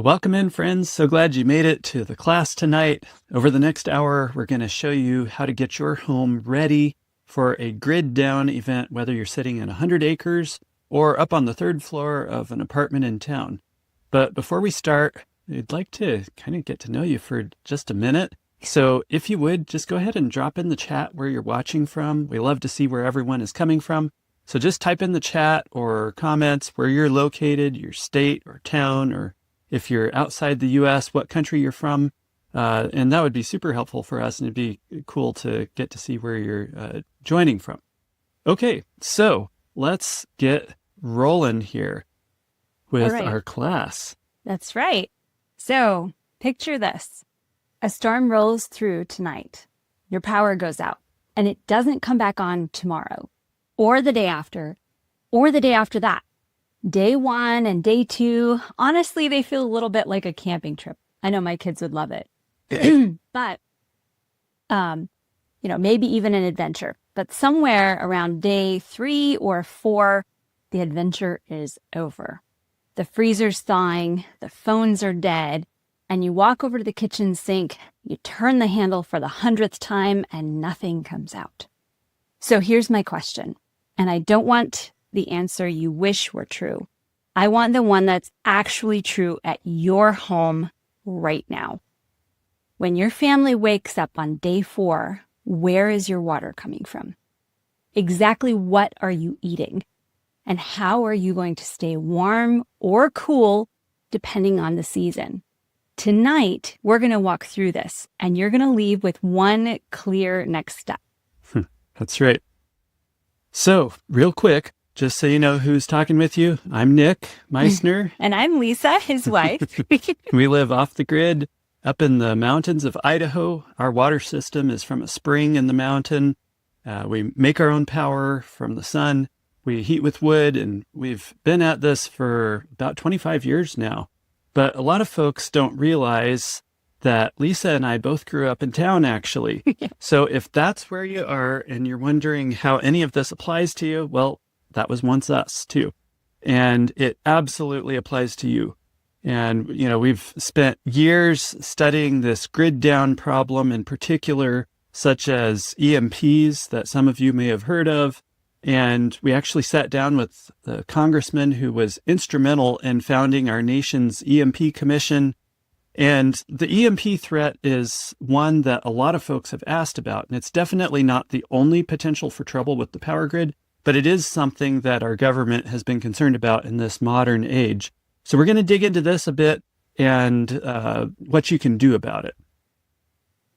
Welcome in, friends. So glad you made it to the class tonight. Over the next hour, we're going to show you how to get your home ready for a grid down event, whether you're sitting in 100 acres or up on the third floor of an apartment in town. But before we start, we'd like to kind of get to know you for just a minute. So if you would, just go ahead and drop in the chat where you're watching from. We love to see where everyone is coming from. So just type in the chat or comments where you're located, your state or town, or if you're outside the U.S., what country you're from. And that would be super helpful for us, and it'd be cool to get to see where you're joining from. Okay, so let's get rolling here with our class. That's right. So picture this. A storm rolls through tonight. Your power goes out, and it doesn't come back on tomorrow, or the day after, or the day after that. Day one and day two, honestly, they feel a little bit like a camping trip. I know my kids would love it. But, maybe even an adventure. But somewhere around day 3 or 4, the adventure is over. The freezer's thawing, the phones are dead, and you walk over to the kitchen sink, you turn the handle for the 100th time, and nothing comes out. So here's my question, and I don't want the answer you wish were true. I want the one that's actually true at your home right now. When your family wakes up on day 4, where is your water coming from? Exactly what are you eating? And how are you going to stay warm or cool depending on the season? Tonight, we're going to walk through this, and you're going to leave with one clear next step. That's right. So, real quick, just so you know who's talking with you, I'm Nick Meissner. And I'm Lisa, his wife. We live off the grid up in the mountains of Idaho. Our water system is from a spring in the mountain. We make our own power from the sun. We heat with wood, and we've been at this for about 25 years now. But a lot of folks don't realize that Lisa and I both grew up in town, actually. Yeah. So if that's where you are and you're wondering how any of this applies to you, well, that was once us too. And it absolutely applies to you. And, we've spent years studying this grid down problem in particular, such as EMPs that some of you may have heard of. And we actually sat down with the congressman who was instrumental in founding our nation's EMP commission. And the EMP threat is one that a lot of folks have asked about. And it's definitely not the only potential for trouble with the power grid, but it is something that our government has been concerned about in this modern age. So we're going to dig into this a bit and what you can do about it.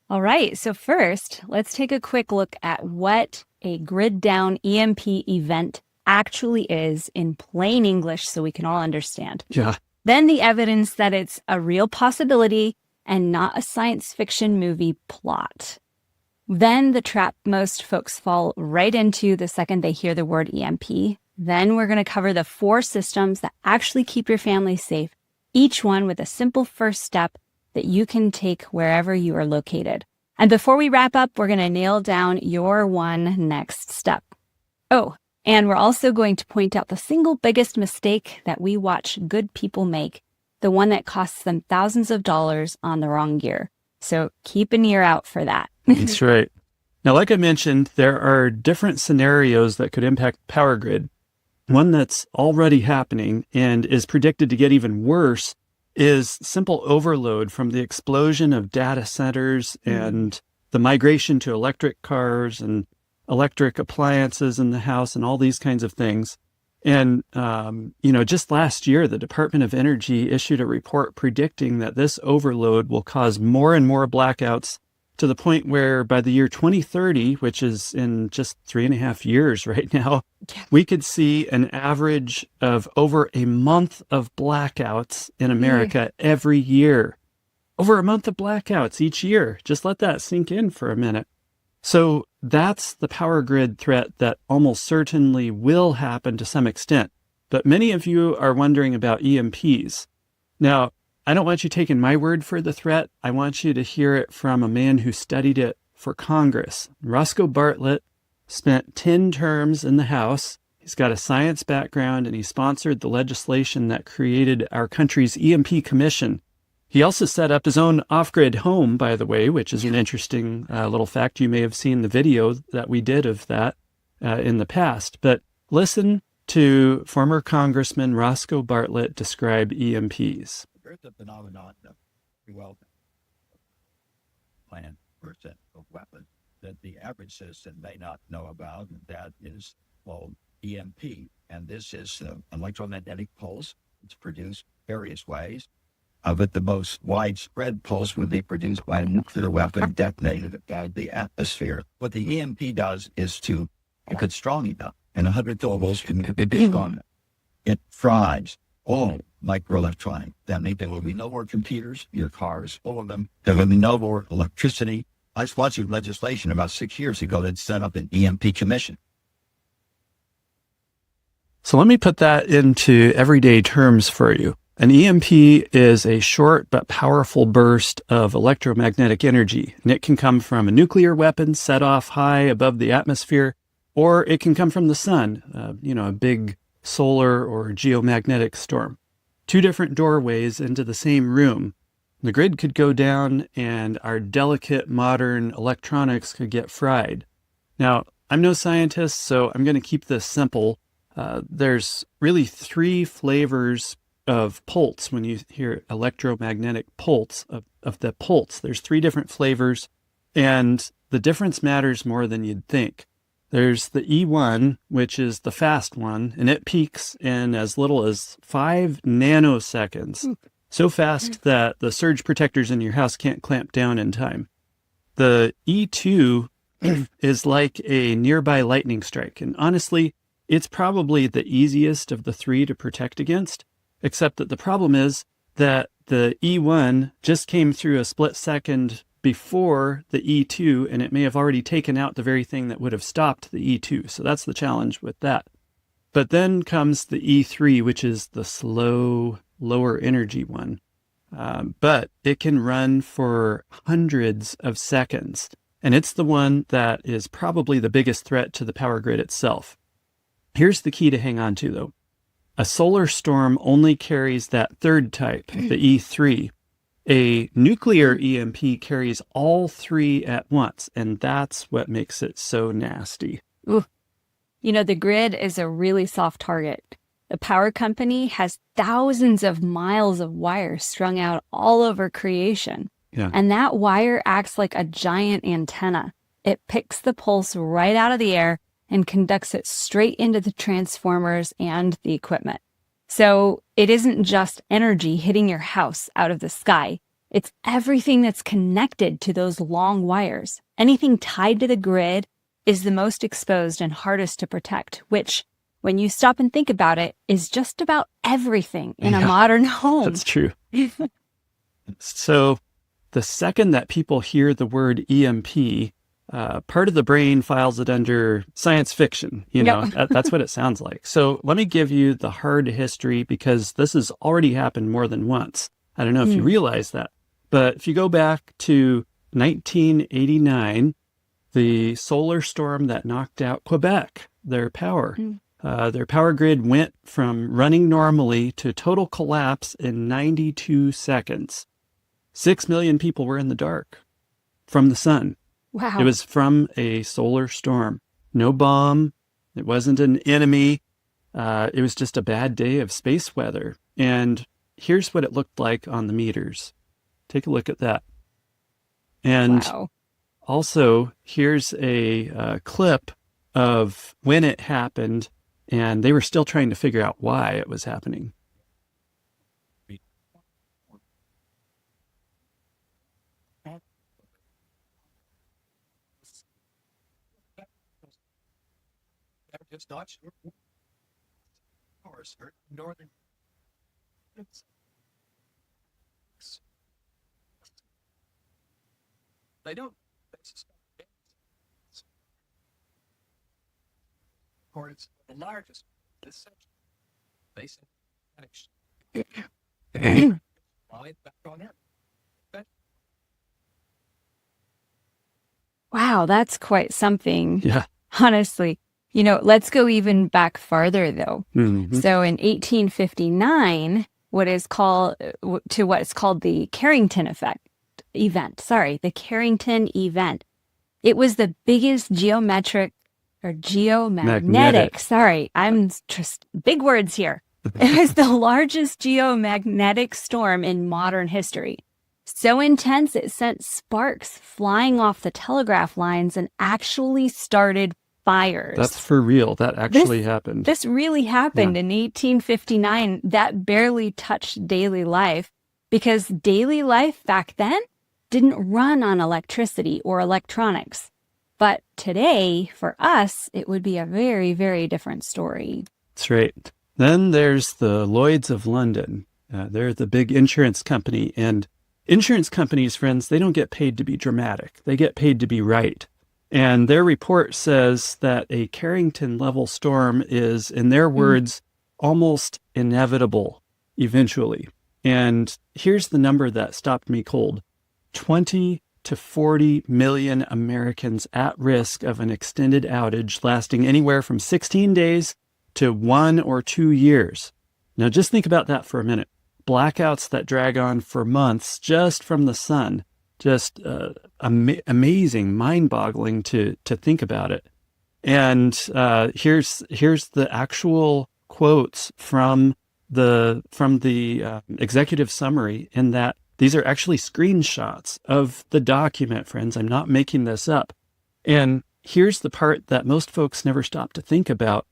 All right. So first, let's take a quick look at what a grid down EMP event actually is in plain English so we can all understand. Yeah. Then the evidence that it's a real possibility and not a science fiction movie plot. Then the trap most folks fall right into the second they hear the word EMP. Then we're going to cover the 4 systems that actually keep your family safe, each one with a simple first step that you can take wherever you are located. And before we wrap up, we're going to nail down your one next step. Oh, and we're also going to point out the single biggest mistake that we watch good people make, the one that costs them thousands of dollars on the wrong gear. So keep an ear out for that. That's right. Now, like I mentioned, there are different scenarios that could impact the power grid. One that's already happening and is predicted to get even worse is simple overload from the explosion of data centers and the migration to electric cars and electric appliances in the house and all these kinds of things. And, just last year, the Department of Energy issued a report predicting that this overload will cause more and more blackouts to the point where by the year 2030, which is in just 3.5 years right now, we could see an average of over a month of blackouts in America every year. Over a month of blackouts each year. Just let that sink in for a minute. So that's the power grid threat that almost certainly will happen to some extent. But many of you are wondering about EMPs. Now, I don't want you taking my word for the threat. I want you to hear it from a man who studied it for Congress. Roscoe Bartlett spent 10 terms in the House. He's got a science background, and he sponsored the legislation that created our country's EMP Commission. He also set up his own off-grid home, by the way, which is an interesting little fact. You may have seen the video that we did of that in the past. But listen to former Congressman Roscoe Bartlett describe EMPs. There's a phenomenon that well plan percent of weapons that the average citizen may not know about. That is called EMP, and this is an electromagnetic pulse. It's produced various ways. But the most widespread pulse would be produced by a nuclear weapon detonated at the atmosphere. What the EMP does is to, if it's strong enough, and 100 kilovolts can be strong enough, it fries all microelectronic. That means there will be no more computers, your cars, all of them. There will be no more electricity. I sponsored legislation about 6 years ago that set up an EMP commission. So let me put that into everyday terms for you. An EMP is a short but powerful burst of electromagnetic energy, and it can come from a nuclear weapon set off high above the atmosphere, or it can come from the sun, a big solar or geomagnetic storm. Two different doorways into the same room. The grid could go down, and our delicate modern electronics could get fried. Now, I'm no scientist, so I'm going to keep this simple. There's really three flavors of pulse. When you hear electromagnetic pulse, of the pulse, there's three different flavors, and the difference matters more than you'd think. There's the E1, which is the fast one, and it peaks in as little as 5 nanoseconds. So fast that the surge protectors in your house can't clamp down in time. The E2 is like a nearby lightning strike, and honestly, it's probably the easiest of the three to protect against, except that the problem is that the E1 just came through a split second before the E2, and it may have already taken out the very thing that would have stopped the E2. So that's the challenge with that. But then comes the E3, which is the slow, lower energy one. But it can run for hundreds of seconds. And it's the one that is probably the biggest threat to the power grid itself. Here's the key to hang on to, though. A solar storm only carries that third type, the E3. A nuclear EMP carries all three at once, and that's what makes it so nasty. Ooh. The grid is a really soft target. The power company has thousands of miles of wire strung out all over creation. Yeah. And that wire acts like a giant antenna. It picks the pulse right out of the air and conducts it straight into the transformers and the equipment. So it isn't just energy hitting your house out of the sky. It's everything that's connected to those long wires. Anything tied to the grid is the most exposed and hardest to protect, which, when you stop and think about it, is just about everything in a modern home. That's true. So the second that people hear the word EMP, part of the brain files it under science fiction. That's what it sounds like. So let me give you the hard history, because this has already happened more than once. I don't know if you realize that. But if you go back to 1989, the solar storm that knocked out Quebec, their power grid went from running normally to total collapse in 92 seconds. 6 million people were in the dark from the sun. Wow. It was from a solar storm. No bomb. It wasn't an enemy. It was just a bad day of space weather. And here's what it looked like on the meters. Take a look at that. And also, here's a clip of when it happened, and they were still trying to figure out why it was happening. It's not sure. Northern. They don't. Or it's the largest. This section. Basic. Back on Earth. Wow, that's quite something. Yeah. Honestly. Let's go even back farther, though. Mhm. So in 1859, what is called the Carrington event. Sorry, the Carrington event. It was the biggest geomagnetic. Sorry, I'm just big words here. It was the largest geomagnetic storm in modern history. So intense, it sent sparks flying off the telegraph lines and actually started fires. That's for real. That actually happened. This really happened in 1859. That barely touched daily life because daily life back then didn't run on electricity or electronics. But today, for us, it would be a very, very different story. That's right. Then there's the Lloyds of London. They're the big insurance company. And insurance companies, friends, they don't get paid to be dramatic. They get paid to be right. And their report says that a Carrington-level storm is, in their words, almost inevitable eventually. And here's the number that stopped me cold. 20 to 40 million Americans at risk of an extended outage lasting anywhere from 16 days to 1 or 2 years. Now just think about that for a minute. Blackouts that drag on for months just from the sun. Just amazing, mind-boggling to think about it. And here's the actual quotes from the executive summary, in that these are actually screenshots of the document, friends. I'm not making this up. And here's the part that most folks never stop to think about: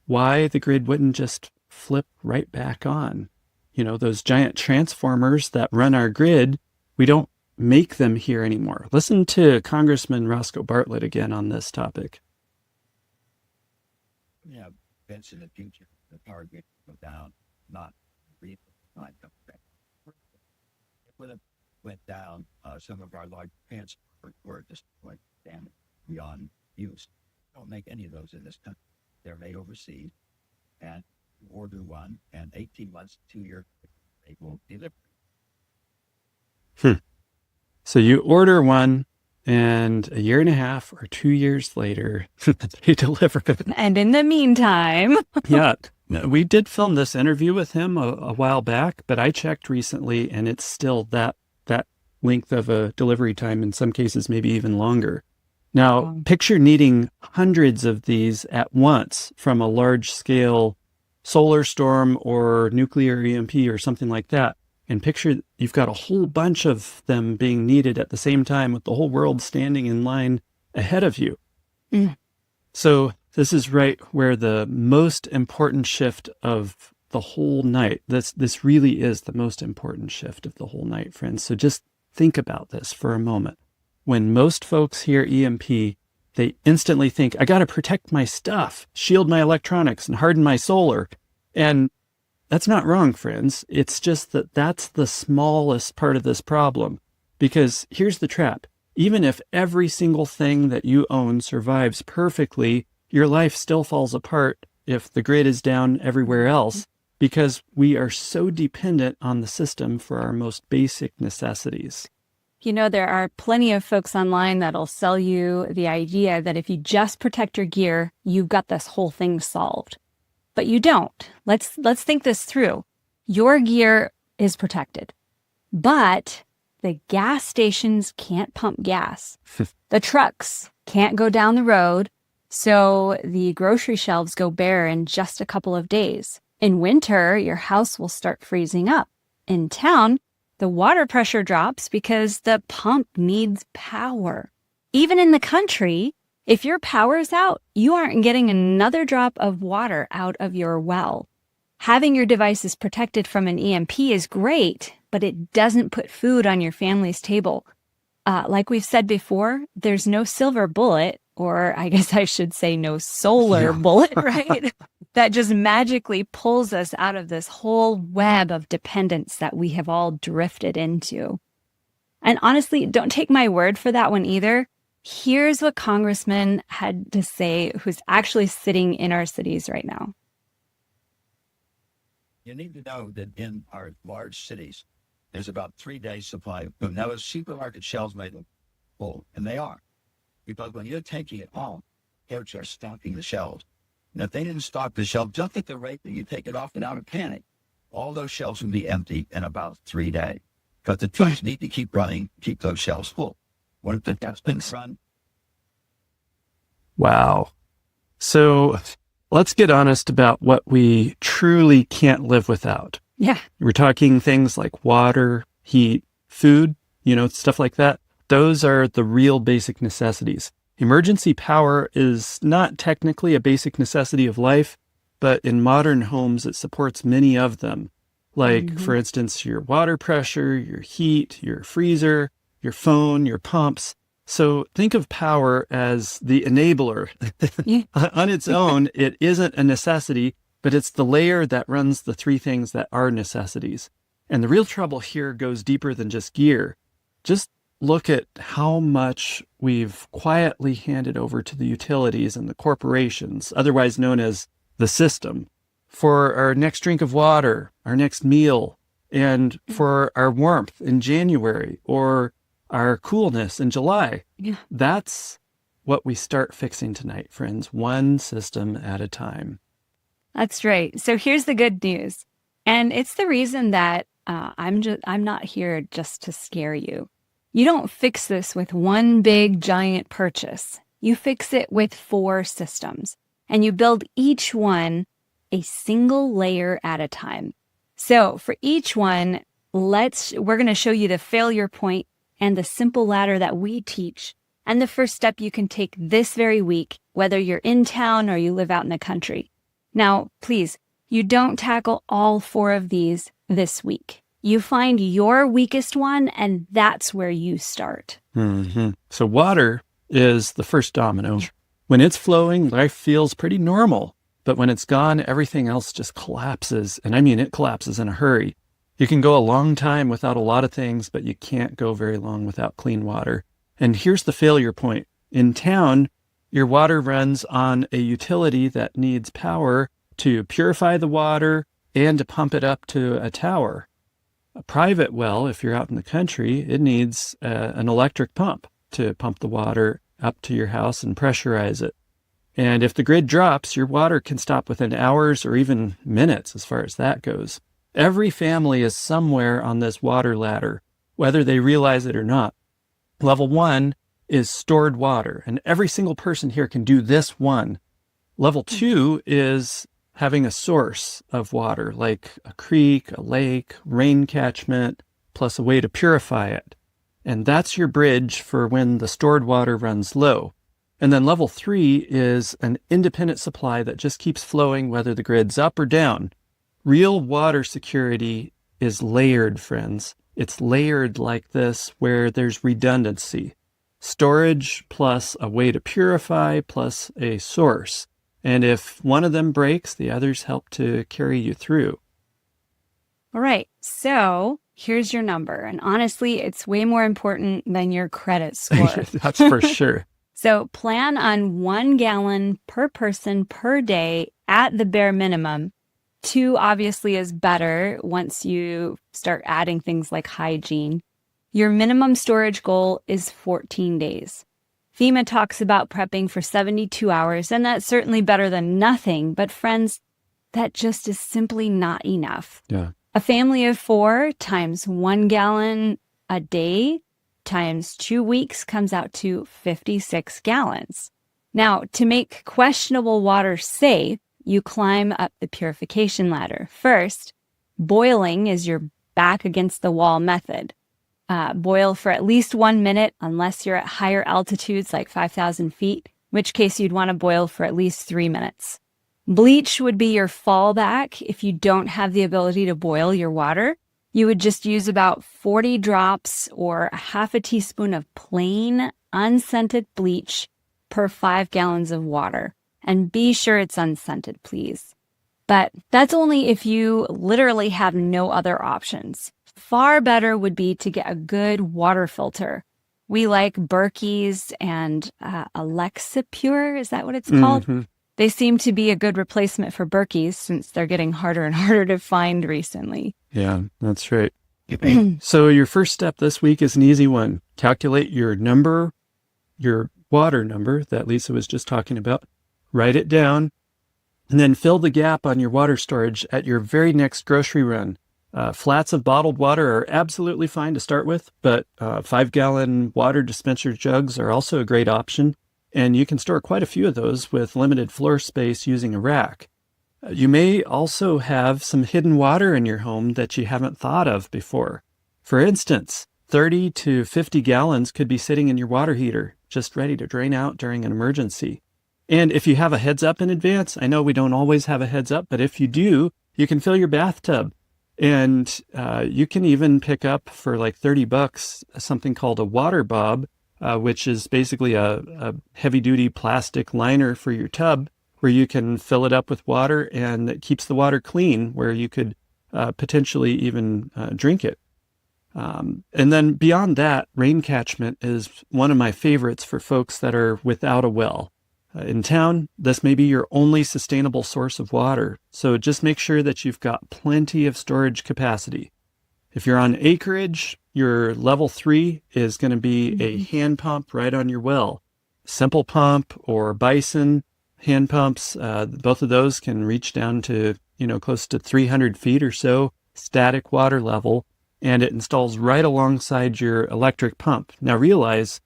why the grid wouldn't just flip right back on. Those giant transformers that run our grid, we don't make them here anymore. Listen to Congressman Roscoe Bartlett again on this topic. Yeah, events in the future, the power grid will go down, not come back. It would have went down. Some of our large plants were just damaged beyond use. Don't make any of those in this country. They're made overseas, and order one, and 18 months, 2 years, they will deliver. So you order one, and a year and a half or 2 years later, they deliver it. And in the meantime... Yeah, we did film this interview with him a while back, but I checked recently, and it's still that length of a delivery time, in some cases maybe even longer. Now, picture needing hundreds of these at once from a large-scale solar storm or nuclear EMP or something like that. And picture you've got a whole bunch of them being needed at the same time, with the whole world standing in line ahead of you. So this is right where the most important shift of the whole night, this really is the most important shift of the whole night, friends. So just think about this for a moment. When most folks hear EMP, they instantly think, I got to protect my stuff, shield my electronics, and harden my solar. And that's not wrong, friends. It's just that that's the smallest part of this problem. Because here's the trap. Even if every single thing that you own survives perfectly, your life still falls apart if the grid is down everywhere else, because we are so dependent on the system for our most basic necessities. There are plenty of folks online that'll sell you the idea that if you just protect your gear, you've got this whole thing solved. But you don't. Let's think this through. Your gear is protected, but the gas stations can't pump gas. The trucks can't go down the road, so the grocery shelves go bare in just a couple of days. In winter, your house will start freezing up. In town, the water pressure drops because the pump needs power. Even in the country, if your power's out, you aren't getting another drop of water out of your well. Having your devices protected from an EMP is great, but it doesn't put food on your family's table. Like we've said before, there's no silver bullet, or I guess I should say no solar bullet, right? That just magically pulls us out of this whole web of dependence that we have all drifted into. And honestly, don't take my word for that one either. Here's what Congressman had to say, who's actually sitting in our cities right now. You need to know that in our large cities, there's about 3 days supply of food. Now, those supermarket shelves may look full, and they are. Because when you're taking it home, they're just stocking the shelves. And if they didn't stock the shelves, just at the rate that you take it off without a panic, all those shelves would be empty in about 3 days. Because the trucks need to keep running, keep those shelves full. What if the test bins run? Wow. So let's get honest about what we truly can't live without. Yeah. We're talking things like water, heat, food, stuff like that. Those are the real basic necessities. Emergency power is not technically a basic necessity of life, but in modern homes, it supports many of them. Like, for instance, your water pressure, your heat, your freezer, your phone, your pumps. So think of power as the enabler. Yeah. On its own, it isn't a necessity, but it's the layer that runs the three things that are necessities. And the real trouble here goes deeper than just gear. Just look at how much we've quietly handed over to the utilities and the corporations, otherwise known as the system, for our next drink of water, our next meal, and for our warmth in January or our coolness in July. Yeah. That's what we start fixing tonight, friends, one system at a time. That's right. So here's the good news. And it's the reason that I'm not here just to scare you. You don't fix this with one big giant purchase. You fix it with 4 systems, and you build each one a single layer at a time. So for each one, we're going to show you the failure point and the simple ladder that we teach, and the first step you can take this very week, whether you're in town or you live out in the country. Now, please, you don't tackle all 4 of these this week. You find your weakest one, and that's where you start. So water is the first domino. When it's flowing, life feels pretty normal. But when it's gone, everything else just collapses. And I mean, it collapses in a hurry. You can go a long time without a lot of things, but you can't go very long without clean water. And here's the failure point. In town, your water runs on a utility that needs power to purify the water and to pump it up to a tower. A private well, if you're out in the country, it needs an electric pump to pump the water up to your house and pressurize it. And if the grid drops, your water can stop within hours or even minutes as far as that goes. Every family is somewhere on this water ladder, whether they realize it or not. Level 1 is stored water, and every single person here can do this one. Level 2 is having a source of water, like a creek, a lake, rain catchment, plus a way to purify it. And that's your bridge for when the stored water runs low. And then level 3 is an independent supply that just keeps flowing whether the grid's up or down. Real water security is layered, friends. It's layered like this where there's redundancy. Storage plus a way to purify plus a source. And if one of them breaks, the others help to carry you through. All right. So here's your number. And honestly, it's way more important than your credit score. That's for sure. So plan on 1 gallon per person per day at the bare minimum. 2 obviously is better once you start adding things like hygiene. Your minimum storage goal is 14 days. FEMA talks about prepping for 72 hours, and that's certainly better than nothing. But friends, that just is simply not enough. Yeah. A family of 4 times 1 gallon a day times 2 weeks comes out to 56 gallons. Now, to make questionable water safe, you climb up the purification ladder. First, boiling is your back against the wall method. Boil for at least 1 minute unless you're at higher altitudes like 5,000 feet, in which case you'd want to boil for at least 3 minutes. Bleach would be your fallback if you don't have the ability to boil your water. You would just use about 40 drops or a half a teaspoon of plain, unscented bleach per 5 gallons of water. And be sure it's unscented, please. But that's only if you literally have no other options. Far better would be to get a good water filter. We like Berkey's and Alexa Pure, is that what it's called? Mm-hmm. They seem to be a good replacement for Berkey's since they're getting harder and harder to find recently. Yeah, that's right. So your first step this week is an easy one. Calculate your number, your water number that Lisa was just talking about, write it down, and then fill the gap on your water storage at your very next grocery run. Flats of bottled water are absolutely fine to start with, but 5-gallon water dispenser jugs are also a great option, and you can store quite a few of those with limited floor space using a rack. You may also have some hidden water in your home that you haven't thought of before. For instance, 30 to 50 gallons could be sitting in your water heater, just ready to drain out during an emergency. And if you have a heads up in advance, I know we don't always have a heads up, but if you do, you can fill your bathtub. And you can even pick up for like $30 something called a water bob, which is basically a heavy-duty plastic liner for your tub where you can fill it up with water and it keeps the water clean, where you could potentially even drink it. And then beyond that, rain catchment is one of my favorites for folks that are without a well. In town, this may be your only sustainable source of water, so just make sure that you've got plenty of storage capacity. If you're on acreage, your level 3 is going to be a hand pump right on your well. Simple pump or bison hand pumps, both of those can reach down to, close to 300 feet or so, static water level, and it installs right alongside your electric pump. Now realize,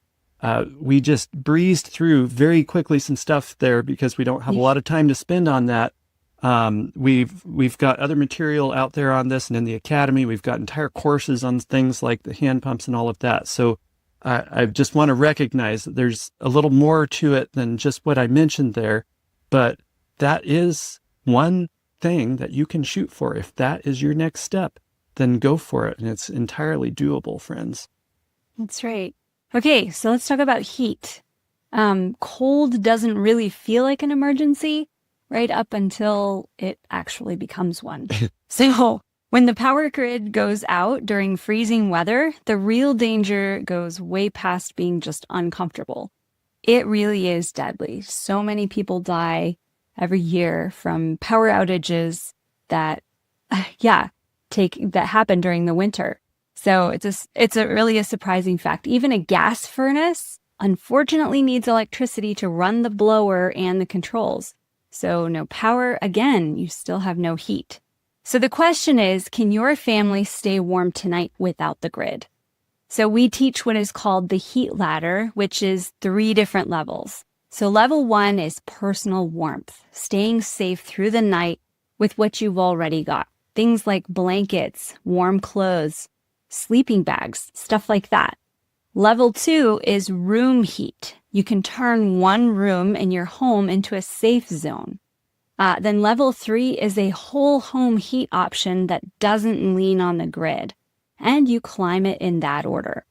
we just breezed through very quickly some stuff there because we don't have a lot of time to spend on that. We've got other material out there on this, and in the academy, we've got entire courses on things like the hand pumps and all of that. So I just want to recognize that there's a little more to it than just what I mentioned there, but that is one thing that you can shoot for. If that is your next step, then go for it. And it's entirely doable, friends. That's right. Okay, so let's talk about heat. Cold doesn't really feel like an emergency right up until it actually becomes one. So when the power grid goes out during freezing weather, the real danger goes way past being just uncomfortable. It really is deadly. So many people die every year from power outages that happen during the winter. So it's really a surprising fact. Even a gas furnace, unfortunately, needs electricity to run the blower and the controls. So no power, again, you still have no heat. So the question is, can your family stay warm tonight without the grid? So we teach what is called the heat ladder, which is 3 different levels. So level 1 is personal warmth, staying safe through the night with what you've already got. Things like blankets, warm clothes, sleeping bags, stuff like that. Level 2 is room heat. You can turn one room in your home into a safe zone. Then level 3 is a whole home heat option that doesn't lean on the grid, and you climb it in that order.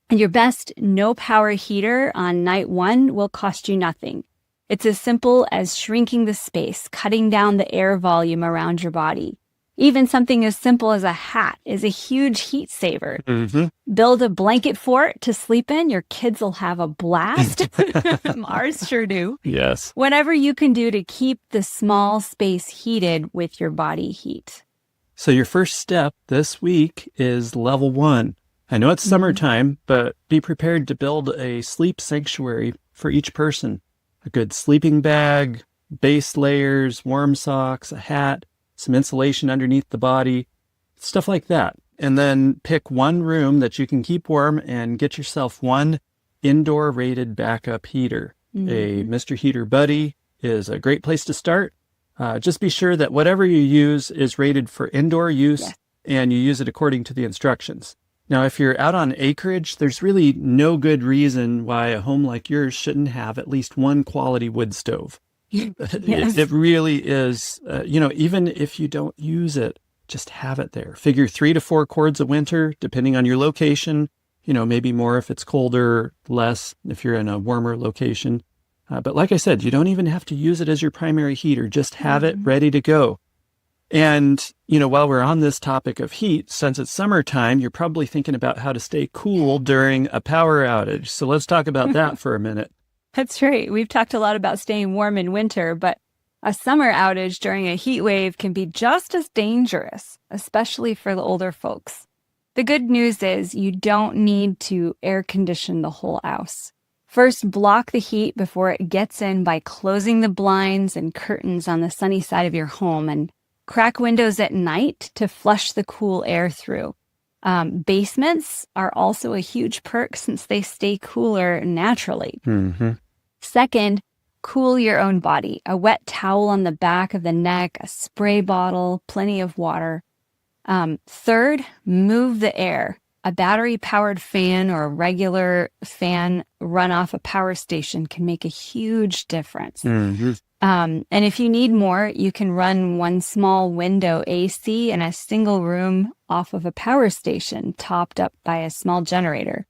And your best no power heater on night 1 will cost you nothing. It's as simple as shrinking the space, cutting down the air volume around your body. Even something as simple as a hat is a huge heat saver. Build a blanket fort to sleep in. Your kids will have a blast. Ours sure do. Yes. Whatever you can do to keep the small space heated with your body heat. So your first step this week is level 1. I know it's summertime, but be prepared to build a sleep sanctuary for each person. A good sleeping bag, base layers, warm socks, a hat, some insulation underneath the body, stuff like that. And then pick one room that you can keep warm and get yourself one indoor rated backup heater. A Mr. Heater Buddy is a great place to start. Just be sure that whatever you use is rated for indoor use and you use it according to the instructions. Now, if you're out on acreage, there's really no good reason why a home like yours shouldn't have at least one quality wood stove. It really is, even if you don't use it, just have it there. Figure 3 to 4 cords a winter, depending on your location, maybe more if it's colder, less if you're in a warmer location. But like I said, you don't even have to use it as your primary heater. Just have it ready to go. And, while we're on this topic of heat, since it's summertime, you're probably thinking about how to stay cool during a power outage. So let's talk about that for a minute. That's right. We've talked a lot about staying warm in winter, but a summer outage during a heat wave can be just as dangerous, especially for the older folks. The good news is you don't need to air condition the whole house. First, block the heat before it gets in by closing the blinds and curtains on the sunny side of your home, and crack windows at night to flush the cool air through. Basements are also a huge perk since they stay cooler naturally. Mm-hmm. Second, cool your own body. A wet towel on the back of the neck, a spray bottle, plenty of water. Third, move the air. A battery-powered fan or a regular fan run off a power station can make a huge difference. Mm-hmm. And if you need more, you can run one small window AC in a single room off of a power station topped up by a small generator,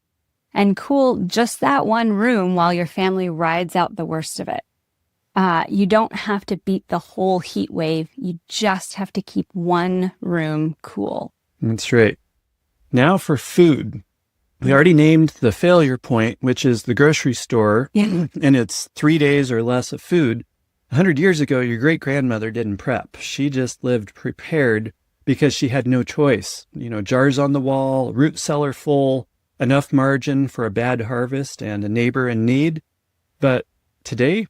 and cool just that one room while your family rides out the worst of it. You don't have to beat the whole heat wave. You just have to keep one room cool. That's right. Now for food. We already named the failure point, which is the grocery store, Yeah. and it's 3 days or less of food. 100 years ago, your great-grandmother didn't prep. She just lived prepared because she had no choice. Jars on the wall, root cellar full, enough margin for a bad harvest and a neighbor in need. But today,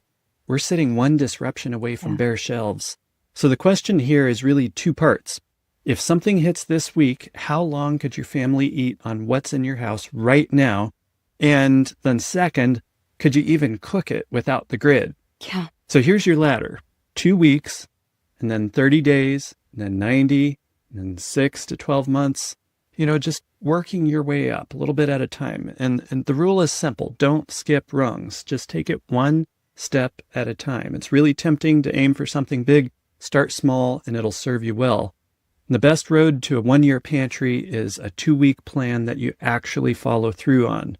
we're sitting one disruption away from bare shelves. So the question here is really two parts. If something hits this week, how long could your family eat on what's in your house right now? And then second, could you even cook it without the grid? Yeah. So here's your ladder. 2 weeks, and then 30 days, and then 90, and then 6 to 12 months. Just working your way up a little bit at a time. And the rule is simple. Don't skip rungs. Just take it one step at a time. It's really tempting to aim for something big. Start small, and it'll serve you well. And the best road to a 1-year pantry is a 2-week plan that you actually follow through on.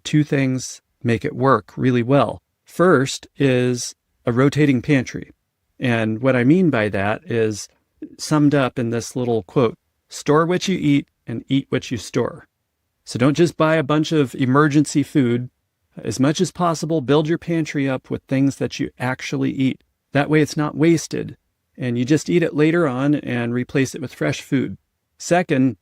2 things make it work really well. First is a rotating pantry. And what I mean by that is summed up in this little quote: store what you eat and eat what you store. So don't just buy a bunch of emergency food. As much as possible, build your pantry up with things that you actually eat. That way it's not wasted, and you just eat it later on and replace it with fresh food. Second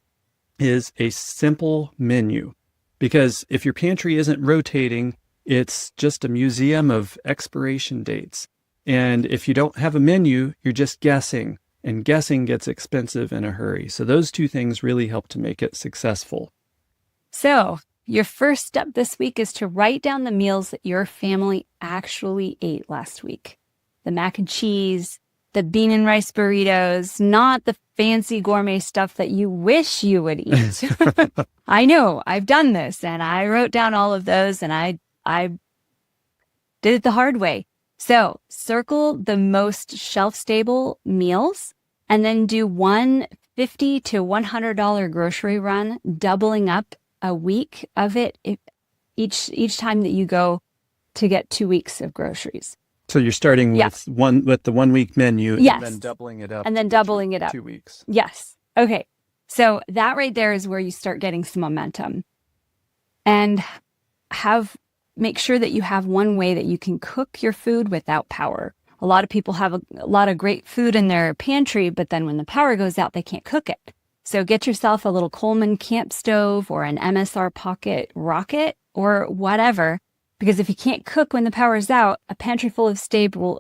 is a simple menu, because if your pantry isn't rotating, it's just a museum of expiration dates. And if you don't have a menu, you're just guessing, and guessing gets expensive in a hurry. So those 2 things really help to make it successful. So your first step this week is to write down the meals that your family actually ate last week. The mac and cheese, the bean and rice burritos, not the fancy gourmet stuff that you wish you would eat. I know, I've done this, and I wrote down all of those, and I did it the hard way. So circle the most shelf-stable meals, and then do one $50 to $100 grocery run, doubling up a week of it each time that you go to get 2 weeks of groceries. So you're starting with the 1 week menu, Yes. and then doubling it up. And then doubling it up. 2 weeks. Yes. Okay. So that right there is where you start getting some momentum. And make sure that you have one way that you can cook your food without power. A lot of people have a lot of great food in their pantry, but then when the power goes out, they can't cook it. So get yourself a little Coleman camp stove or an MSR Pocket Rocket or whatever, because if you can't cook when the power's out, a pantry full of staples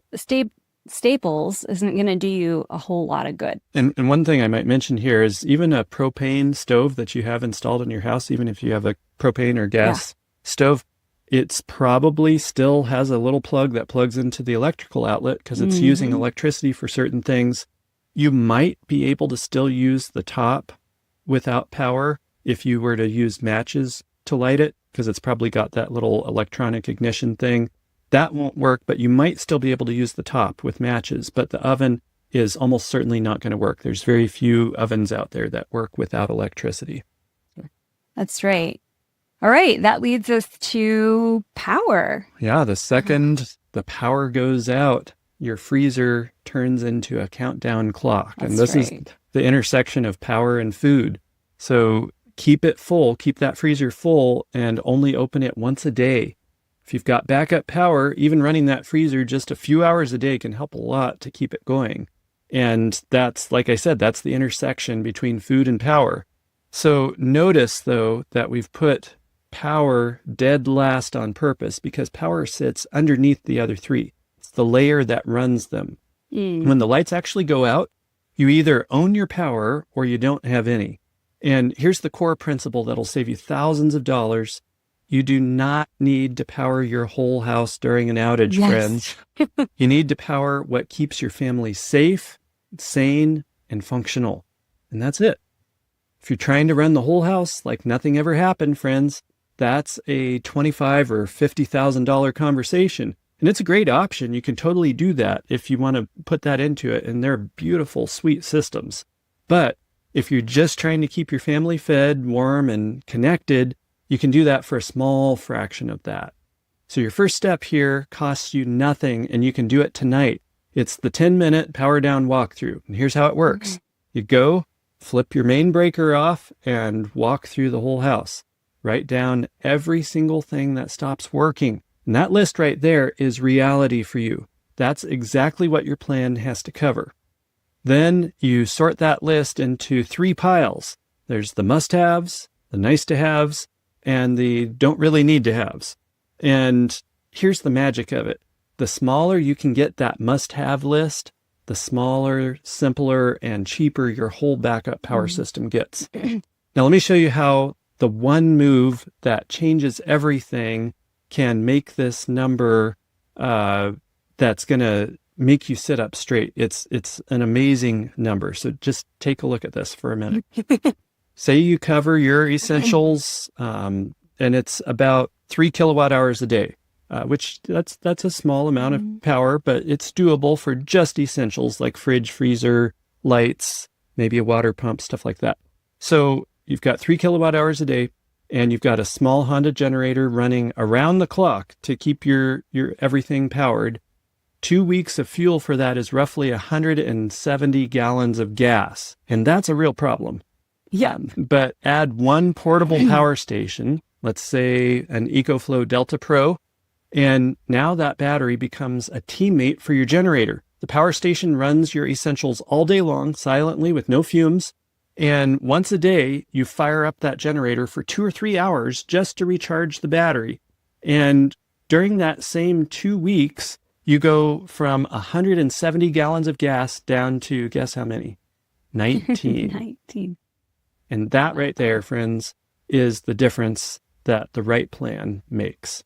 isn't going to do you a whole lot of good. And one thing I might mention here is even a propane stove that you have installed in your house, even if you have a propane or gas stove, it's probably still has a little plug that plugs into the electrical outlet because it's using electricity for certain things. You might be able to still use the top without power if you were to use matches to light it, because it's probably got that little electronic ignition thing. That won't work, but you might still be able to use the top with matches. But the oven is almost certainly not going to work. There's very few ovens out there that work without electricity. That's right. All right, that leads us to power. Yeah, the second the power goes out, your freezer turns into a countdown clock. And this is the intersection of power and food. So keep it full, keep that freezer full, and only open it once a day. If you've got backup power, even running that freezer just a few hours a day can help a lot to keep it going. And that's, like I said, that's the intersection between food and power. So notice, though, that we've put power dead last on purpose because power sits underneath the other three. It's the layer that runs them. When the lights actually go out, you either own your power or you don't have any. And here's the core principle that'll save you thousands of dollars. You do not need to power your whole house during an outage, friends. You need to power what keeps your family safe, sane, and functional. And that's it. If you're trying to run the whole house like nothing ever happened, friends, that's a $25,000 or $50,000 conversation. And it's a great option. You can totally do that if you want to put that into it. And they're beautiful, sweet systems. But if you're just trying to keep your family fed, warm, and connected, you can do that for a small fraction of that. So your first step here costs you nothing, and you can do it tonight. It's the 10-minute power down walkthrough. And here's how it works. You go, flip your main breaker off, and walk through the whole house. Write down every single thing that stops working. And that list right there is reality for you. That's exactly what your plan has to cover. Then you sort that list into 3 piles. There's the must-haves, the nice-to-haves, and the don't really need to haves. And here's the magic of it. The smaller you can get that must-have list, the smaller, simpler, and cheaper your whole backup power system gets. Now, let me show you how the one move that changes everything can make this number that's going to make you sit up straight. It's an amazing number. So just take a look at this for a minute. Say you cover your essentials, and it's about 3 kilowatt hours a day, which that's a small amount of power, but it's doable for just essentials like fridge, freezer, lights, maybe a water pump, stuff like that. So you've got 3 kilowatt hours a day, and you've got a small Honda generator running around the clock to keep your everything powered. 2 weeks of fuel for that is roughly 170 gallons of gas, and that's a real problem. Yeah. But add one portable power station, let's say an EcoFlow Delta Pro, and now that battery becomes a teammate for your generator. The power station runs your essentials all day long, silently, with no fumes. And once a day, you fire up that generator for 2 or 3 hours just to recharge the battery. And during that same 2 weeks, you go from 170 gallons of gas down to, guess how many? 19. 19. And that right there, friends, is the difference that the right plan makes.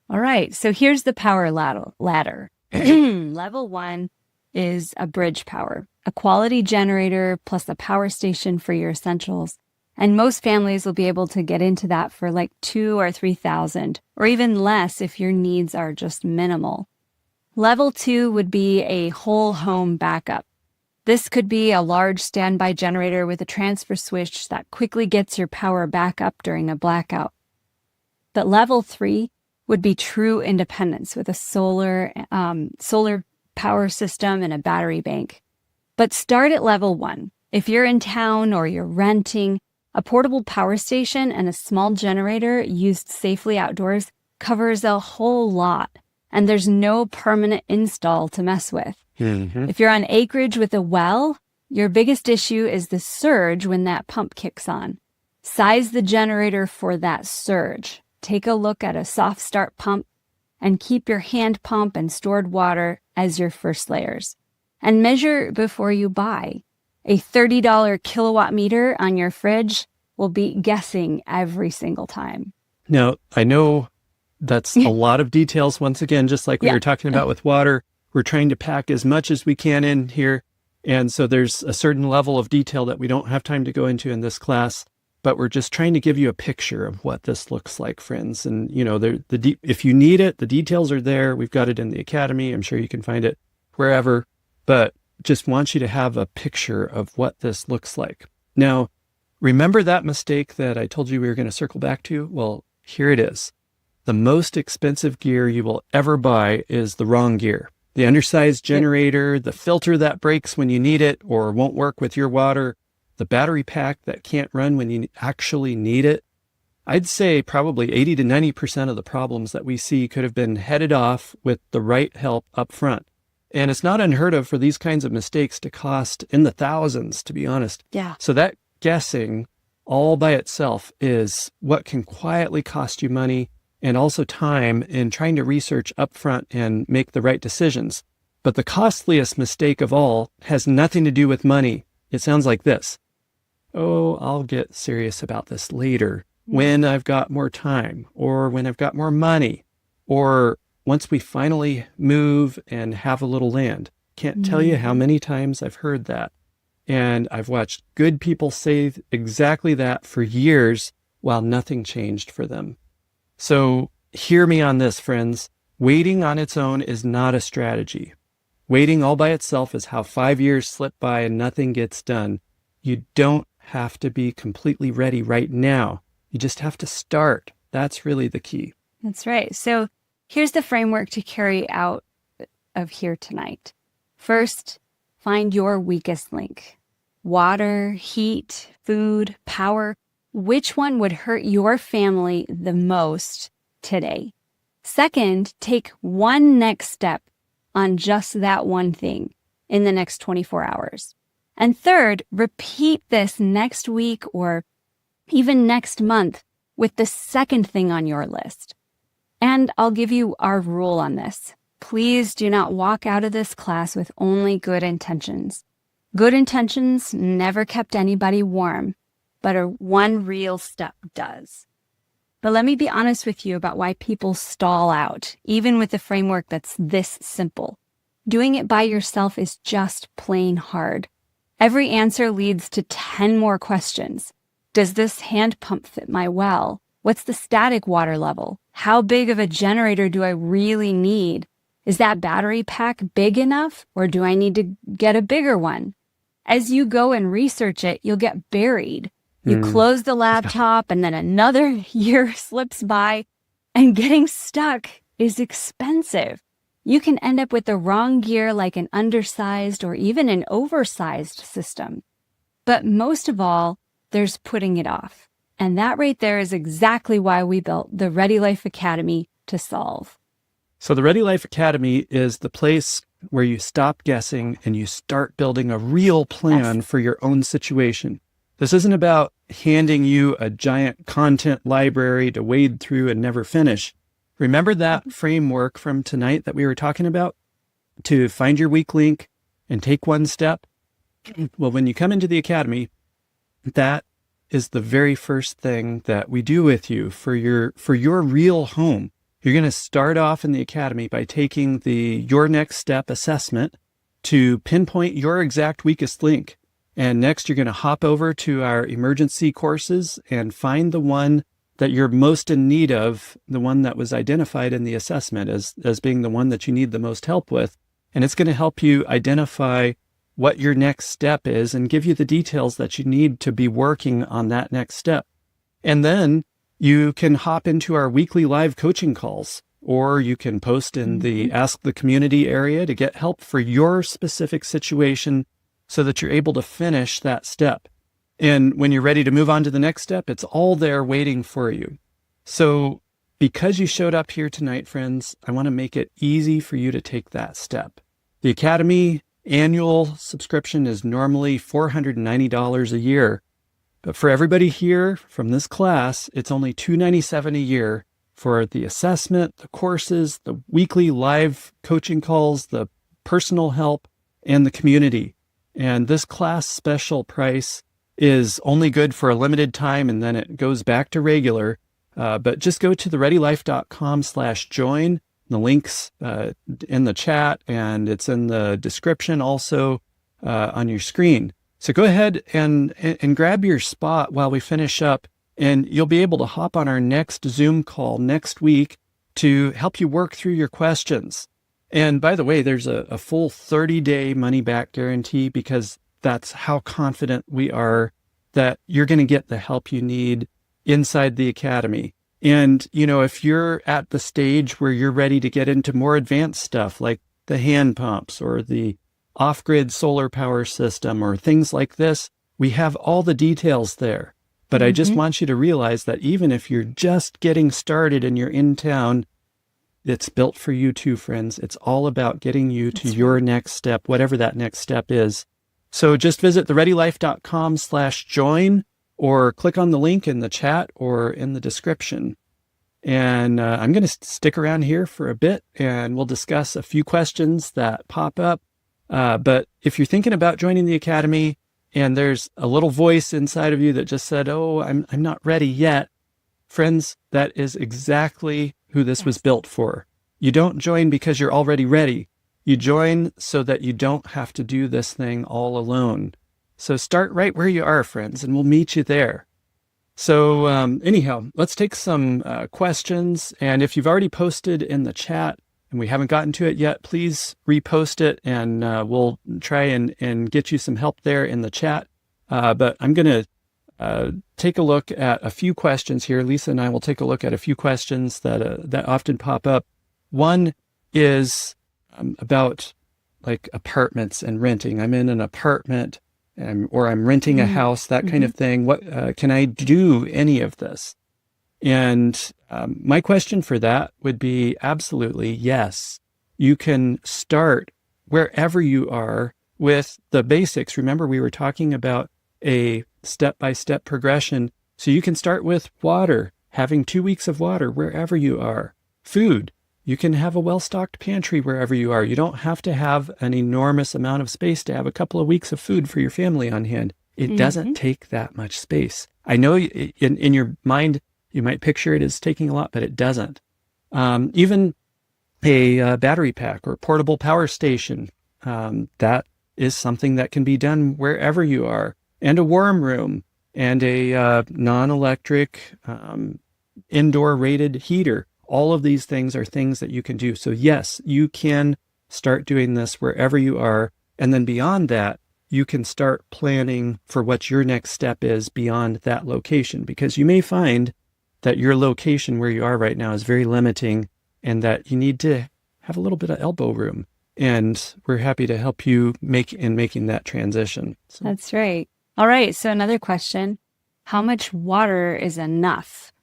All right. So here's the power ladder. Level 1 is a bridge power, a quality generator plus a power station for your essentials. And most families will be able to get into that for like $2,000 or $3,000, or even less if your needs are just minimal. Level 2 would be a whole home backup. This could be a large standby generator with a transfer switch that quickly gets your power back up during a blackout. But level 3 would be true independence with a solar power system and a battery bank. But start at level 1. If you're in town or you're renting, a portable power station and a small generator used safely outdoors covers a whole lot, and there's no permanent install to mess with. If you're on acreage with a well, your biggest issue is the surge when that pump kicks on. Size the generator for that surge. Take a look at a soft start pump and keep your hand pump and stored water as your first layers. And measure before you buy. A $30 kilowatt meter on your fridge will be guessing every single time. Now, I know that's a lot of details. Once again, just like we were talking about with water, we're trying to pack as much as we can in here. And so there's a certain level of detail that we don't have time to go into in this class, but we're just trying to give you a picture of what this looks like, friends. And, you know, if you need it, the details are there. We've got it in the Academy. I'm sure you can find it wherever, but just want you to have a picture of what this looks like. Now, remember that mistake that I told you we were going to circle back to? Well, here it is. The most expensive gear you will ever buy is the wrong gear. The undersized generator, the filter that breaks when you need it or won't work with your water, the battery pack that can't run when you actually need it. I'd say probably 80 to 90% of the problems that we see could have been headed off with the right help up front. And it's not unheard of for these kinds of mistakes to cost in the thousands, to be honest. Yeah. So that guessing all by itself is what can quietly cost you money and also time in trying to research upfront and make the right decisions. But the costliest mistake of all has nothing to do with money. It sounds like this. Oh, I'll get serious about this later when I've got more time, or when I've got more money, or once we finally move and have a little land. Can't tell you how many times I've heard that. And I've watched good people say exactly that for years while nothing changed for them. So hear me on this, friends. Waiting on its own is not a strategy. Waiting all by itself is how 5 years slip by and nothing gets done. You don't have to be completely ready right now. You just have to start. That's really the key. That's right. So here's the framework to carry out of here tonight. First, find your weakest link. Water, heat, food, power. Which one would hurt your family the most today? Second, take one next step on just that one thing in the next 24 hours. And third, repeat this next week or even next month with the second thing on your list. And I'll give you our rule on this. Please do not walk out of this class with only good intentions. Good intentions never kept anybody warm, but one real step does. But let me be honest with you about why people stall out, even with a framework that's this simple. Doing it by yourself is just plain hard. Every answer leads to 10 more questions. Does this hand pump fit my well? What's the static water level? How big of a generator do I really need? Is that battery pack big enough, or do I need to get a bigger one? As you go and research it, you'll get buried. You close the laptop and then another year slips by, and getting stuck is expensive. You can end up with the wrong gear, like an undersized or even an oversized system. But most of all, there's putting it off. And that right there is exactly why we built the Ready Life Academy to solve. So the Ready Life Academy is the place where you stop guessing and you start building a real plan for your own situation. This isn't about handing you a giant content library to wade through and never finish. Remember that framework from tonight that we were talking about? To find your weak link and take one step? Well, when you come into the Academy, that is the very first thing that we do with you for your real home. You're going to start off in the Academy by taking the Your Next Step assessment to pinpoint your exact weakest link. And next, you're going to hop over to our emergency courses and find the one that you're most in need of, the one that was identified in the assessment as being the one that you need the most help with. And it's going to help you identify what your next step is and give you the details that you need to be working on that next step. And then you can hop into our weekly live coaching calls, or you can post in the Ask the Community area to get help for your specific situation so that you're able to finish that step. And when you're ready to move on to the next step, it's all there waiting for you. So because you showed up here tonight, friends, I want to make it easy for you to take that step. The Academy annual subscription is normally $490 a year. But for everybody here from this class, it's only $297 a year for the assessment, the courses, the weekly live coaching calls, the personal help, and the community. And this class special price is only good for a limited time, and then it goes back to regular. But just go to thereadylife.com/join. The link's in the chat, and it's in the description also on your screen. So go ahead and grab your spot while we finish up, and you'll be able to hop on our next Zoom call next week to help you work through your questions. And by the way, there's a full 30-day money-back guarantee, because that's how confident we are that you're going to get the help you need inside the Academy. And, if you're at the stage where you're ready to get into more advanced stuff like the hand pumps or the off-grid solar power system or things like this, we have all the details there. But I just want you to realize that even if you're just getting started and you're in town, it's built for you too, friends. It's all about getting you to your next step, whatever that next step is. So just visit thereadylife.com/join or click on the link in the chat or in the description. And I'm going to stick around here for a bit, and we'll discuss a few questions that pop up. But if you're thinking about joining the Academy and there's a little voice inside of you that just said, oh, I'm not ready yet, friends, that is exactly who this was built for. You don't join because you're already ready. You join so that you don't have to do this thing all alone. So start right where you are, friends, and we'll meet you there. So anyhow, let's take some questions. And if you've already posted in the chat and we haven't gotten to it yet, please repost it, and we'll try and get you some help there in the chat. But I'm going to take a look at a few questions here. Lisa and I will take a look at a few questions that often pop up. One is about like apartments and renting. I'm in an apartment, or I'm renting a house, that kind of thing. What can I do any of this? And my question for that would be absolutely yes. You can start wherever you are with the basics. Remember, we were talking about a step-by-step progression. So you can start with water, having 2 weeks of water wherever you are. Food. You can have a well-stocked pantry wherever you are. You don't have to have an enormous amount of space to have a couple of weeks of food for your family on hand. It doesn't take that much space. I know in your mind, you might picture it as taking a lot, but it doesn't. Even a battery pack or portable power station, that is something that can be done wherever you are. And a warm room and a non-electric indoor rated heater. All of these things are things that you can do. So yes, you can start doing this wherever you are. And then beyond that, you can start planning for what your next step is beyond that location, because you may find that your location where you are right now is very limiting and that you need to have a little bit of elbow room. And we're happy to help you making that transition. So. That's right. All right. So another question, how much water is enough?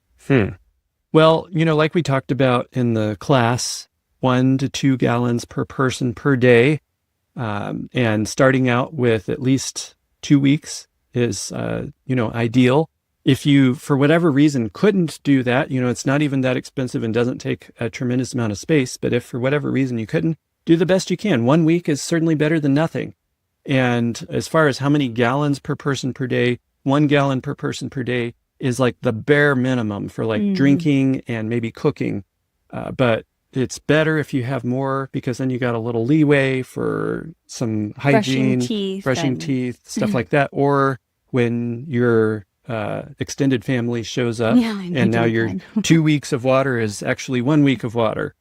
Well, like we talked about in the class, 1 to 2 gallons per person per day. And starting out with at least 2 weeks is, ideal. If you, for whatever reason, couldn't do that, it's not even that expensive and doesn't take a tremendous amount of space. But if for whatever reason you couldn't, do the best you can. 1 week is certainly better than nothing. And as far as how many gallons per person per day, 1 gallon per person per day is like the bare minimum for like drinking and maybe cooking. But it's better if you have more, because then you got a little leeway for some hygiene, brushing teeth, stuff like that. Or when your extended family shows up and now your 2 weeks of water is actually 1 week of water,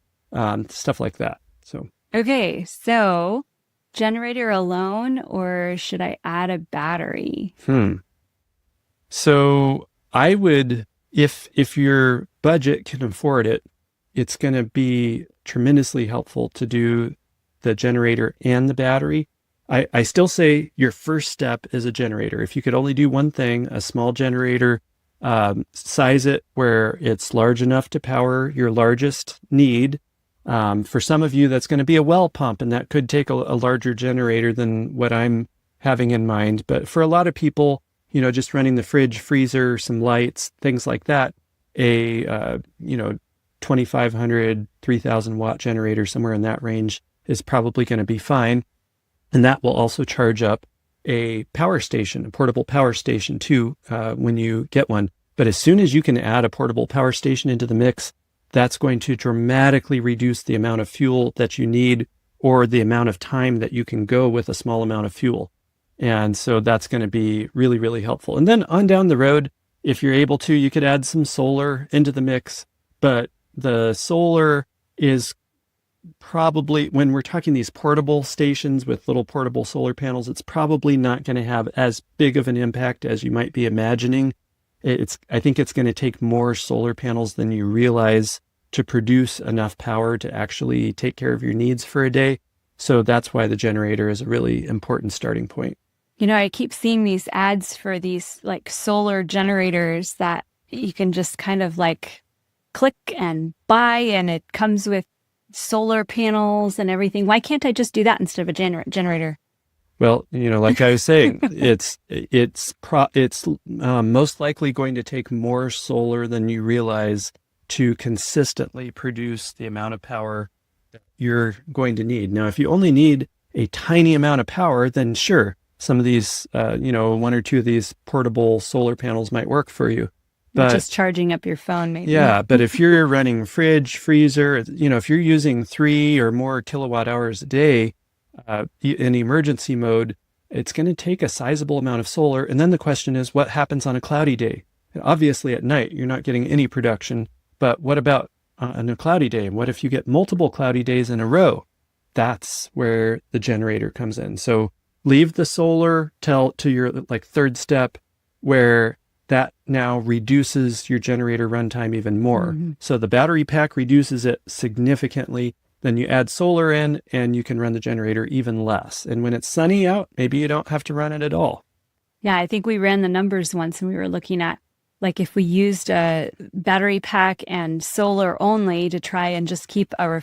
stuff like that. So. Okay. So generator alone, or should I add a battery? So I would, if your budget can afford it, it's going to be tremendously helpful to do the generator and the battery. I still say your first step is a generator. If you could only do one thing, a small generator, size it where it's large enough to power your largest need. For some of you, that's going to be a well pump, and that could take a larger generator than what I'm having in mind. But for a lot of people, just running the fridge, freezer, some lights, things like that, a 2,500, 3,000 watt generator, somewhere in that range, is probably going to be fine. And that will also charge up a power station, a portable power station too, when you get one. But as soon as you can add a portable power station into the mix, that's going to dramatically reduce the amount of fuel that you need, or the amount of time that you can go with a small amount of fuel. And so that's going to be really, really helpful. And then on down the road, if you're able to, you could add some solar into the mix. But the solar is probably, when we're talking these portable stations with little portable solar panels, it's probably not going to have as big of an impact as you might be imagining. I think it's going to take more solar panels than you realize to produce enough power to actually take care of your needs for a day. So that's why the generator is a really important starting point. I keep seeing these ads for these like solar generators that you can just kind of like click and buy, and it comes with solar panels and everything. Why can't I just do that instead of a generator? Well, like I was saying, it's most likely going to take more solar than you realize to consistently produce the amount of power you're going to need. Now, if you only need a tiny amount of power, then sure, some of these, one or two of these portable solar panels might work for you. But just charging up your phone, maybe. yeah, but if you're running fridge, freezer, if you're using 3 or more kilowatt hours a day in emergency mode, it's going to take a sizable amount of solar. And then the question is, what happens on a cloudy day? Obviously, at night, you're not getting any production. But what about on a cloudy day? What if you get multiple cloudy days in a row? That's where the generator comes in. So leave the solar to your third step, where that now reduces your generator runtime even more. Mm-hmm. So the battery pack reduces it significantly. Then you add solar in and you can run the generator even less. And when it's sunny out, maybe you don't have to run it at all. Yeah, I think we ran the numbers once and we were looking at, if we used a battery pack and solar only to try and just keep a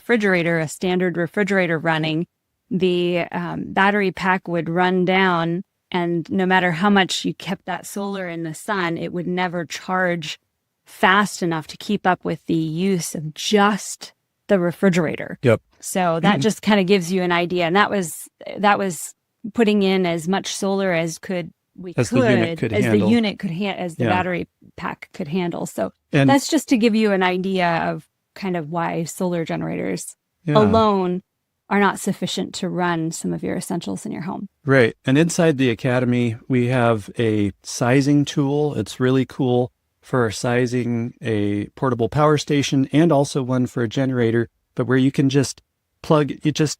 standard refrigerator running, the battery pack would run down, and no matter how much you kept that solar in the sun, it would never charge fast enough to keep up with the use of just the refrigerator. Yep. So that just kind of gives you an idea. And that was putting in as much solar as the unit could as the battery pack could handle. So that's just to give you an idea of kind of why solar generators alone are not sufficient to run some of your essentials in your home. Right. And inside the Academy, we have a sizing tool. It's really cool for sizing a portable power station and also one for a generator, but where you can just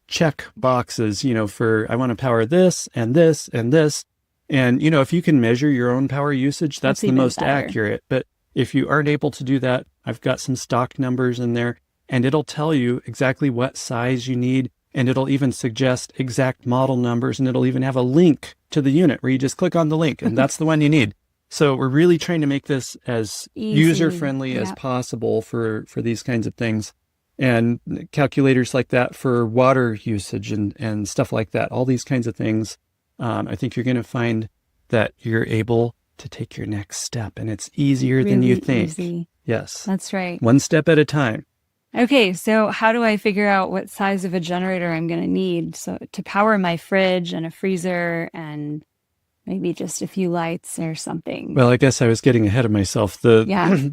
check boxes, for I want to power this and this and this. And, if you can measure your own power usage, that's the most accurate. But if you aren't able to do that, I've got some stock numbers in there, and it'll tell you exactly what size you need. And it'll even suggest exact model numbers, and it'll even have a link to the unit where you just click on the link and that's the one you need. So we're really trying to make this as user-friendly as possible for these kinds of things. And calculators like that for water usage and stuff like that, all these kinds of things. I think you're going to find that you're able to take your next step, and it's easier than you think. Easy. Yes. That's right. One step at a time. Okay, so how do I figure out what size of a generator I'm going to need to power my fridge and a freezer and maybe just a few lights or something? Well, I guess I was getting ahead of myself. The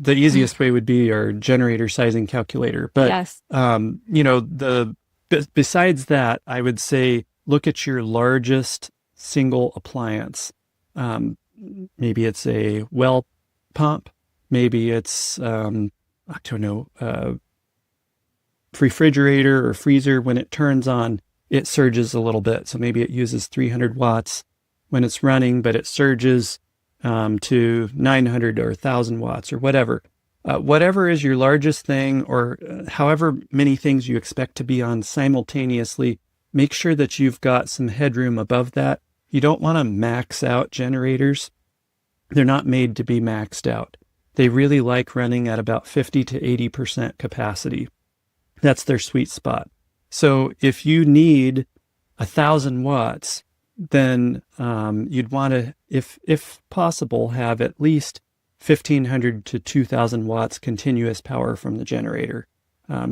easiest way would be our generator sizing calculator. But, yes. Besides that, I would say look at your largest single appliance. Maybe it's a well pump. Maybe it's, refrigerator or freezer. When it turns on, it surges a little bit. So maybe it uses 300 watts when it's running, but it surges to 900 or 1,000 watts or whatever. Whatever is your largest thing, or however many things you expect to be on simultaneously, make sure that you've got some headroom above that. You don't want to max out generators. They're not made to be maxed out. They really like running at about 50 to 80% capacity. That's their sweet spot. So if you need 1,000 watts, then you'd want to, if possible, have at least 1,500 to 2,000 watts continuous power from the generator,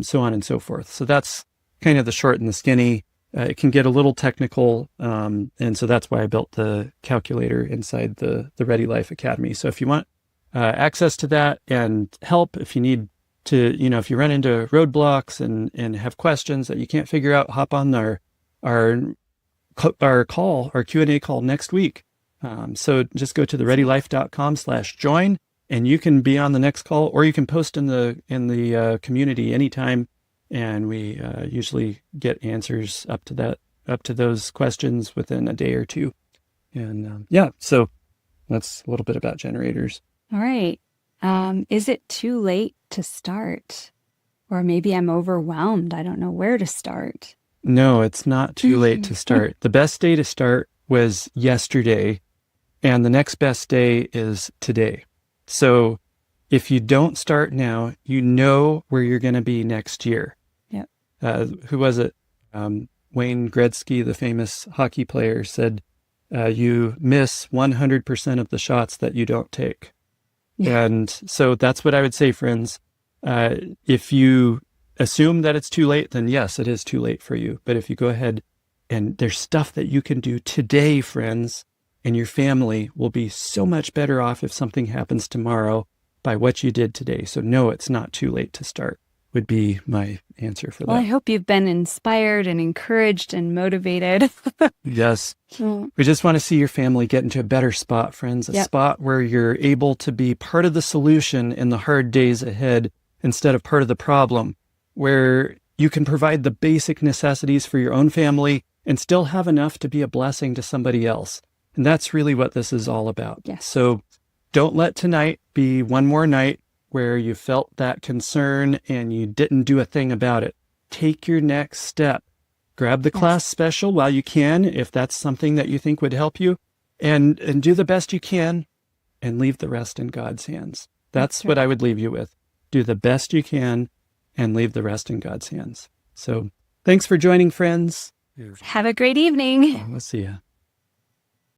so on and so forth. So that's kind of the short and the skinny. It can get a little technical, and so that's why I built the calculator inside the Ready Life Academy. So if you want access to that and help, if you need to, if you run into roadblocks and have questions that you can't figure out, hop on our Q&A call next week. So just go to thereadylife.com/join, and you can be on the next call, or you can post in the community anytime. And we usually get answers up to those questions within a day or two. And so that's a little bit about generators. All right. Is it too late to start? Or maybe I'm overwhelmed. I don't know where to start. No, it's not too late to start. The best day to start was yesterday, and the next best day is today. So if you don't start now, you know where you're going to be next year. Yep. Who was it? One Wayne Gretzky, the famous hockey player, said, you miss 100% of the shots that you don't take. Yeah. And so that's what I would say, friends. If you assume that it's too late, then yes, it is too late for you. But if you go ahead and there's stuff that you can do today, friends, and your family will be so much better off if something happens tomorrow by what you did today. So no, it's not too late to start, would be my answer for Well, I that. hope you've been inspired and encouraged and motivated. Yes. Mm. We just want to see your family get into a better spot, friends, a Yep. spot where you're able to be part of the solution in the hard days ahead instead of part of the problem, where you can provide the basic necessities for your own family and still have enough to be a blessing to somebody else. And that's really what this is all about. Yes. So don't let tonight be one more night where you felt that concern and you didn't do a thing about it. Take your next step. Grab the class special while you can, if that's something that you think would help you, and do the best you can and leave the rest in God's hands. That's what I would leave you with. Do the best you can and leave the rest in God's hands. So thanks for joining, friends. Have a great evening. We'll see you.